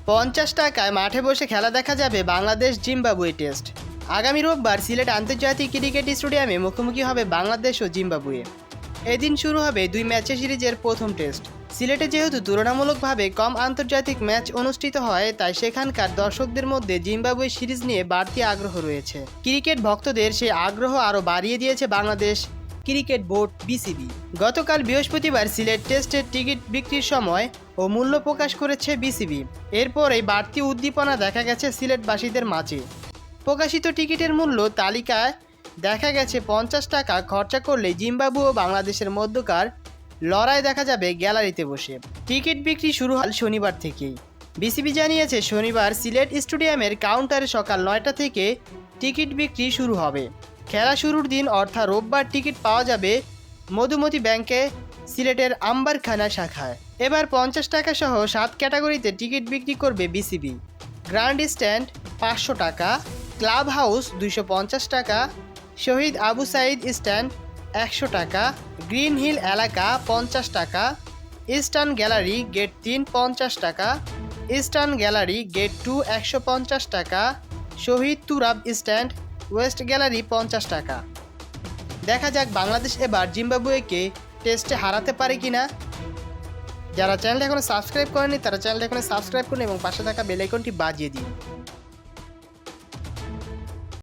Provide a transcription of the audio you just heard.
50 টাকায় মাঠে বসে খেলা দেখা যাবে বাংলাদেশ জিম্বাবুয়ে টেস্ট। আগামী রোববার সিলেট আন্তর্জাতিক ক্রিকেট স্টেডিয়ামে মুখোমুখি হবে বাংলাদেশ ও জিম্বাবুয়ে। এদিন শুরু হবে 2 ম্যাচের সিরিজের প্রথম টেস্ট। সিলেটে যেহেতু তুলনামূলকভাবে কম আন্তর্জাতিক ম্যাচ অনুষ্ঠিত হয়, তাই সেখানকার দর্শকদের মধ্যে জিম্বাবুয়ে সিরিজ নিয়ে বাড়তি আগ্রহ রয়েছে। ক্রিকেট ভক্তদের সেই আগ্রহ আরও বাড়িয়ে দিয়েছে বাংলাদেশ ক্রিকেট বোর্ড বিসিবি। গতকাল বৃহস্পতিবার সিলেট টেস্টের টিকিট বিক্রির সময় ও মূল্য প্রকাশ করেছে বিসিবি। এরপরেই বাড়তি উদ্দীপনা দেখা গেছে সিলেটবাসীদের মাঝে। প্রকাশিত টিকিটের মূল্য তালিকায় দেখা গেছে 50 টাকা খরচা করলে জিম্বাবুয়ে ও বাংলাদেশের মধ্যকার লড়াই দেখা যাবে গ্যালারিতে বসে। টিকিট বিক্রি শুরু হয় শনিবার থেকেই। বিসিবি জানিয়েছে শনিবার সিলেট স্টেডিয়ামের কাউন্টারে সকাল 9টা থেকে টিকিট বিক্রি শুরু হবে। খেলা শুরুর দিন অর্থাৎ রোববার টিকিট পাওয়া যাবে মধুমতি ব্যাংকে সিলেটের আম্বারখানা শাখায়। এবার 50 টাকা সহ 7 ক্যাটাগরিতে টিকিট বিক্রি করবে বিসিবি। গ্র্যান্ড স্ট্যান্ড 500 টাকা, ক্লাব হাউস 250 টাকা, শহীদ আবু সাইদ স্ট্যান্ড 100 টাকা, গ্রিন হিল এলাকা 50 টাকা, ইস্টার্ন গ্যালারি গেট 3 50 টাকা, ইস্টার্ন গ্যালারি গেট 2 150 টাকা, শহীদ তুরাব স্ট্যান্ড ওয়েস্ট গ্যালারি 50 টাকা। দেখা যাক বাংলাদেশ এবার জিম্বাবুয়েকে টেস্টে হারাতে পারে কিনা। যারা চ্যানেলটা এখনো সাবস্ক্রাইব করেনি তারা চ্যানেলটা এখনো সাবস্ক্রাইব করুন এবং পাশে থাকা বেল আইকনটি বাজিয়ে দিন।